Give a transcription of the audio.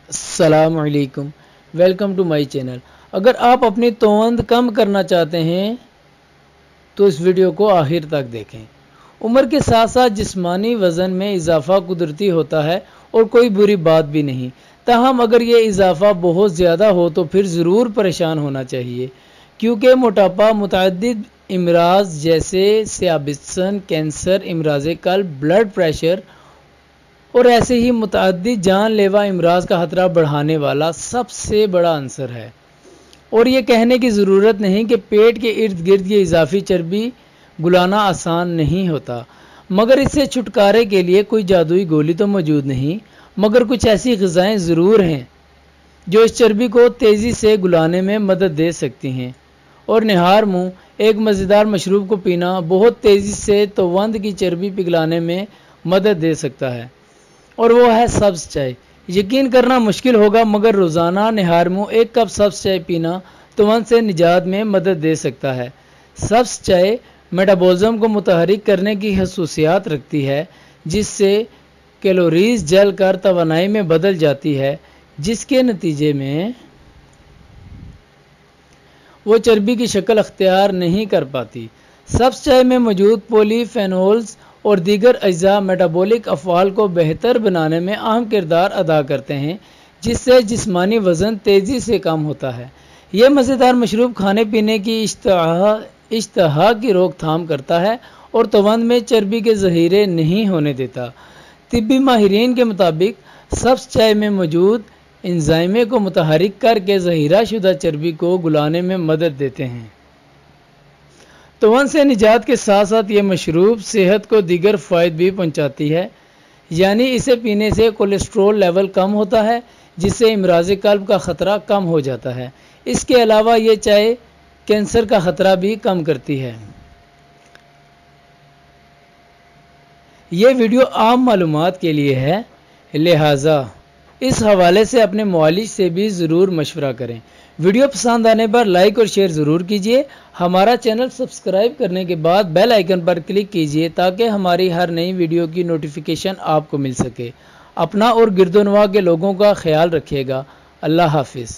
अस्सलाम वालेकुम, welcome to my channel. अगर आप अपनी तोंद कम करना चाहते हैं तो इस वीडियो को आखिर तक देखें। उम्र के साथ साथ जिस्मानी वज़न में इजाफा कुदरती होता है और कोई बुरी बात भी नहीं। ताहम अगर ये इजाफा बहुत ज़्यादा हो तो फिर ज़रूर परेशान होना चाहिए, क्योंकि मोटापा मुतअद्दिद इमराज जैसे सियाबिसन, कैंसर, इमराज कल्ब, ब्लड प्रेशर और ऐसे ही मुतअद्दिद जानलेवा इमराज का खतरा बढ़ाने वाला सबसे बड़ा अंसर है। और ये कहने की ज़रूरत नहीं कि पेट के इर्द गिर्द ये इजाफी चर्बी गुलाना आसान नहीं होता, मगर इससे छुटकारे के लिए कोई जादुई गोली तो मौजूद नहीं, मगर कुछ ऐसी ग़िज़ाएँ ज़रूर हैं जो इस चर्बी को तेज़ी से गुलाने में मदद दे सकती हैं। और निहार मुँह एक मज़ेदार मशरूब को पीना बहुत तेज़ी से तोवंद की चर्बी पिघलाने में मदद दे सकता है, और वो है सब्ज़ चाय। यकीन करना मुश्किल होगा, मगर रोज़ाना निहार मुँह एक कप सब्ज़ चाय पीना तोवंद से निजात में मदद दे सकता है। सब्ज़ चाय मेटाबॉलिज्म को मुतहरिक करने की खसूसियात रखती है, जिससे कैलोरीज जल कर तवानाई में बदल जाती है, जिसके नतीजे में वो चर्बी की शक्ल अख्तियार नहीं कर पाती। सब्ज़ चाय में मौजूद पॉलीफेनोल्स और दीगर अज्जा मेटाबॉलिक अफ़आल को बेहतर बनाने में अहम किरदार अदा करते हैं, जिससे जिस्मानी वज़न तेज़ी से कम होता है। यह मज़ेदार मशरूब खाने पीने की इश्तहा की रोकथाम करता है और तोवंद में चर्बी के ज़ख़ीरे नहीं होने देता। तिब्बी माहिरीन के मुताबिक सब्ज़ चाय में मौजूद एंजाइमे को मुतहरिक करके ज़ख़ीरा शुदा चर्बी को गुलाने में मदद देते हैं। तोवंद से निजात के साथ साथ ये मशरूब सेहत को दीगर फ़ायदे भी पहुंचाती है, यानी इसे पीने से कोलेस्ट्रोल लेवल कम होता है, जिससे इमराज कल्ब का ख़तरा कम हो जाता है। इसके अलावा ये चाय कैंसर का ख़तरा भी कम करती है। ये वीडियो आम मालूमात के लिए है, लिहाजा इस हवाले से अपने मुआलिज से भी ज़रूर मशवरा करें। वीडियो पसंद आने पर लाइक और शेयर ज़रूर कीजिए। हमारा चैनल सब्सक्राइब करने के बाद बेल आइकन पर क्लिक कीजिए ताकि हमारी हर नई वीडियो की नोटिफिकेशन आपको मिल सके। अपना और गिरदोनवा के लोगों का ख्याल रखिएगा। अल्लाह हाफिज़।